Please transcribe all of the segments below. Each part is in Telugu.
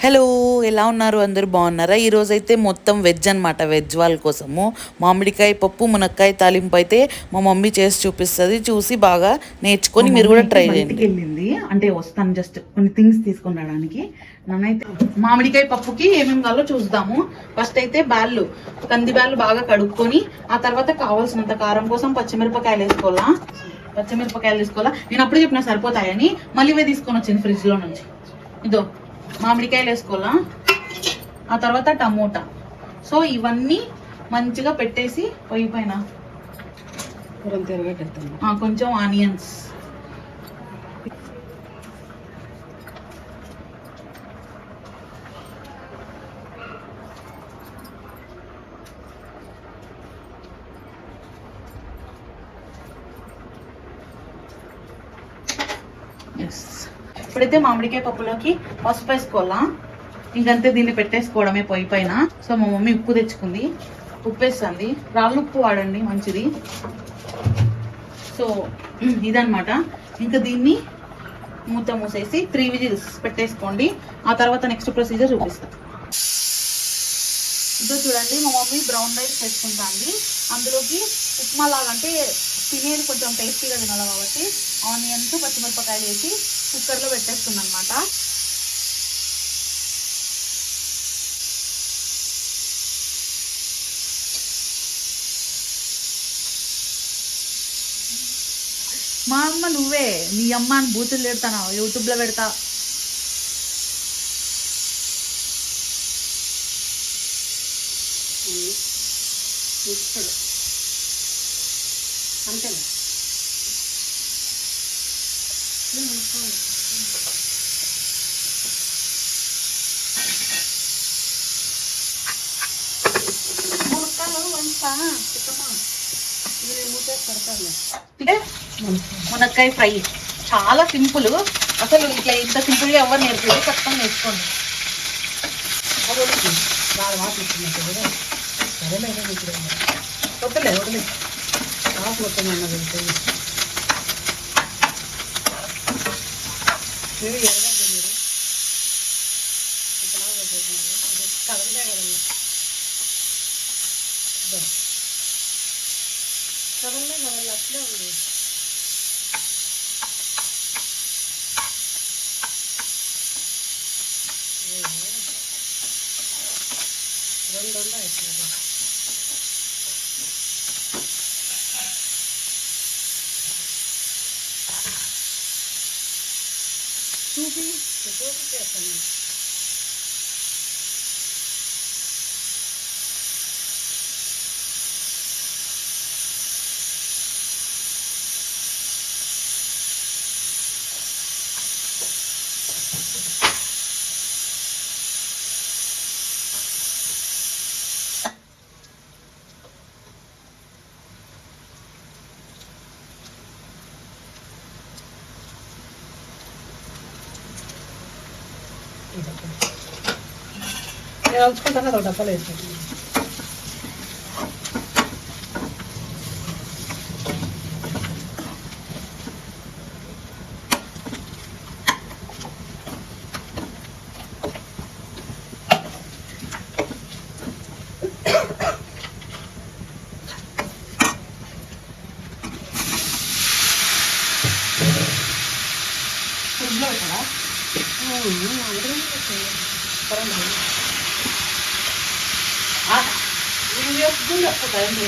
హలో, ఎలా ఉన్నారు? అందరూ బాగున్నారా? ఈరోజైతే మొత్తం వెజ్ అనమాట. వెజ్ వాళ్ళ కోసము మామిడికాయ పప్పు మునక్కాయ తాలింపు అయితే మా మమ్మీ చేసి చూపిస్తుంది. చూసి బాగా నేర్చుకొని మీరు కూడా ట్రై చేయండి. వెళ్ళింది అంటే వస్తాను జస్ట్ కొన్ని థింగ్స్ తీసుకొని రావడానికి. నన్నైతే మామిడికాయ పప్పుకి ఏమేమి కావాలో చూద్దాము. ఫస్ట్ అయితే కంది బ్యాళ్ళు బాగా కడుక్కొని ఆ తర్వాత కావాల్సినంత కారం కోసం పచ్చిమిరపకాయలు వేసుకోవాలా. నేను అప్పుడే చెప్పిన సరిపోతాయని మళ్ళీ ఇవే తీసుకొని వచ్చింది ఫ్రిడ్జ్ లో నుంచి. ఇదో మామిడికాయలు వేసుకోవాలా, ఆ తర్వాత టమోటా. సో ఇవన్నీ మంచిగా పెట్టేసి పొయ్యి పైన కొంచెం ఆనియన్స్, ఇప్పుడైతే మామిడికాయ పప్పులోకి పసుపు వేసుకోవాలా. ఇంకంతే, దీన్ని పెట్టేసుకోవడమే పొయ్యి పైన. సో మా మమ్మీ ఉప్పు తెచ్చుకుంది, ఉప్పు వేస్తుంది. రాళ్ళు ఉప్పు వాడండి, మంచిది. సో ఇదనమాట. ఇంకా దీన్ని మూత మూసేసి 3 విజిల్స్ పెట్టేసుకోండి. ఆ తర్వాత నెక్స్ట్ ప్రొసీజర్ చూపిస్తాను. ఇదో చూడండి, మా మమ్మీ బ్రౌన్ రైస్ చేసుకుంటుంది. అందులోకి ఉప్మా లాగా, అంటే తినేది కొంచెం టేస్టీగా తినాలి కాబట్టి ఆనియన్స్ పచ్చిమిరపకాయలు వేసి కుక్కర్లో పెట్టేస్తుంది అనమాట. మా అమ్మ నువ్వే నీ అమ్మ అని బూతులు పెడతాను, యూట్యూబ్లో పెడతా. అంతేనా? మునక్కాయ ఫ్రై చాలా సింపుల్. అసలు ఇట్లా ఇంత సింపుల్గా ఎవరు నేర్పలేదు, ఖచ్చితంగా నేర్చుకోండి. అట్లే ఉంది. రెండు అవుతుంది చూపి చేస్తాను. నేను ఉంచుకుంటాను, అది డబ్బాలో వేసుకుంటాను. ఫ్రిడ్జ్లో పెట్టారా? ఇది వస్తుంది వస్తుంది.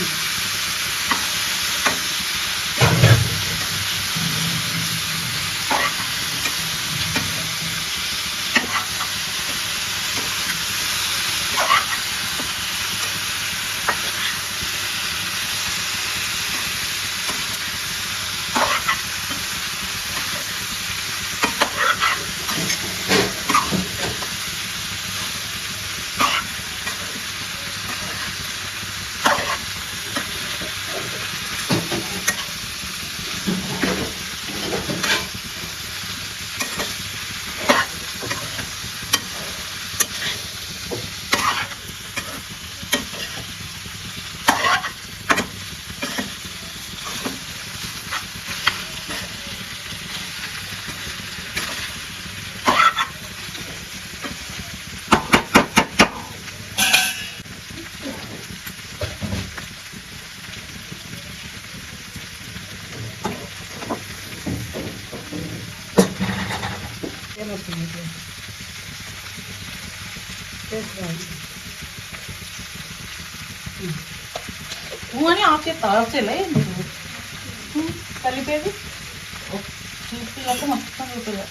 అని ఆఫ్ చేస్తా ఆఫ్ చేయలే కలిపేది చూపిల్లతో మొత్తం చూపిల్ల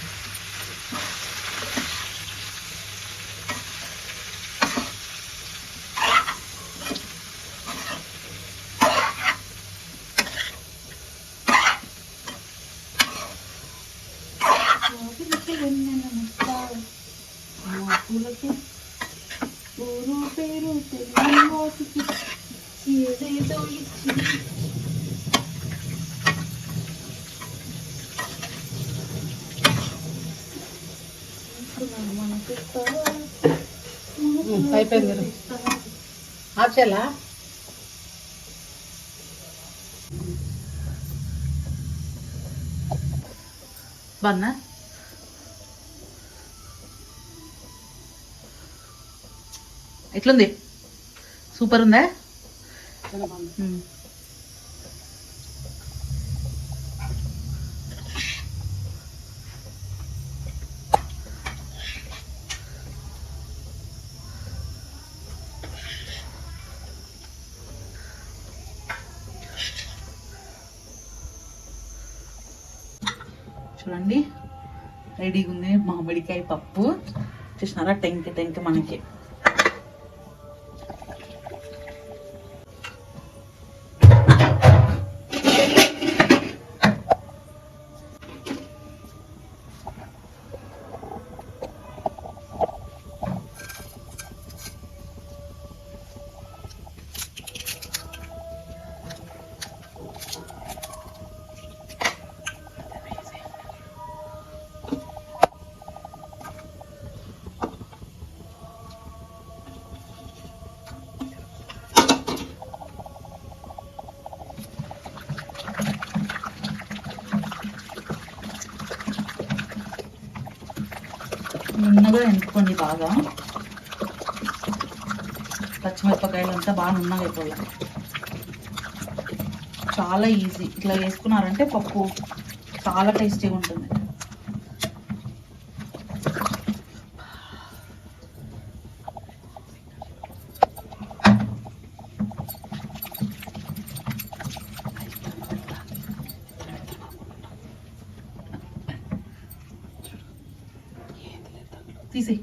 ఊరు పేరు తెలియకి ఏదేదో ఇచ్చి అయిపోయింది ఆచేలా బన్నా ఎట్లుంది సూపర్ ఉందా చూడండి రెడీగా ఉంది మామిడికాయ పప్పు చూసినారా టెంక మనకి నున్నగా ఎంచుకోండి బాగా పచ్చిమిరపకాయలు అంతా బాగా నున్నగా అయిపోవాలి చాలా ఈజీ ఇట్లా వేసుకున్నారంటే పప్పు చాలా టేస్టీగా ఉంటుంది తీసి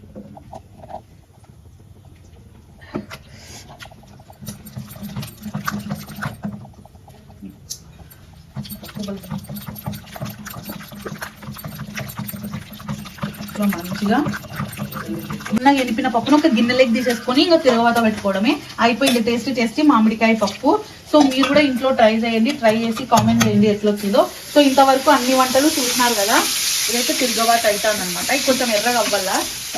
మంచిగా చిన్నగా ఎనిపిన పప్పును ఒక గిన్నెలోకి తీసేసుకొని ఇంకా తిరగవాత పెట్టుకోవడమే అయిపోయింది టేస్టీ మామిడికాయ పప్పు సో మీరు కూడా ఇంట్లో ట్రై చేయండి ట్రై చేసి కామెంట్ చేయండి ఎట్లా వచ్చిందో సో ఇంతవరకు అన్ని వంటలు చూసినారు కదా ఇదైతే తిరగవాత అవుతుంది అనమాట ఇది కొంచెం ఎర్రగా అవ్వాలా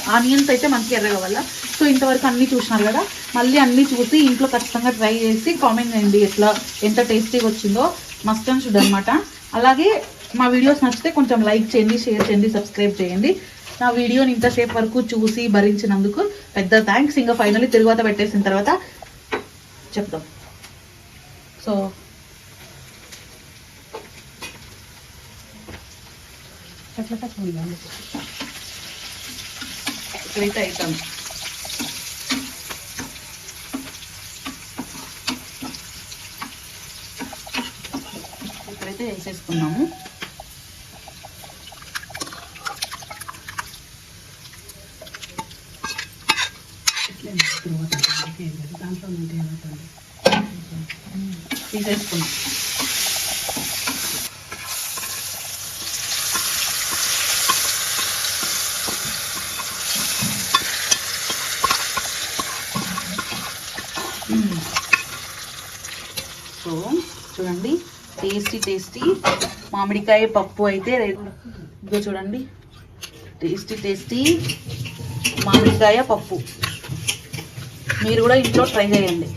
ఆనియన్స్ అయితే మనకి ఎర్రగా అవ్వాలా సో ఇంతవరకు అన్ని చూసినారు కదా మళ్ళీ అన్ని చూసి ఇంట్లో ఖచ్చితంగా ట్రై చేసి కామెంట్ చేయండి ఎట్లా ఎంత టేస్టీగా వచ్చిందో మస్ట్ అండ్ షుడ్ అనమాట అలాగే మా వీడియోస్ నచ్చితే కొంచెం లైక్ చేయండి షేర్ చేయండి సబ్స్క్రైబ్ చేయండి నా వీడియోని ఇంతసేపు వరకు చూసి భరించినందుకు పెద్ద థ్యాంక్స్ ఇంకా ఫైనల్లీ తిరువాత పెట్టేసిన తర్వాత చెప్తాం సో ఇక్కడైతే అవుతాం ఇక్కడైతే వేసేసుకున్నాము తీసేసుకున్నాం సో చూడండి టేస్టీ మామిడికాయ పప్పు అయితే ఇదిగో చూడండి టేస్టీ మామిడికాయ పప్పు మీరు కూడా ఇంట్లో ట్రై చేయండి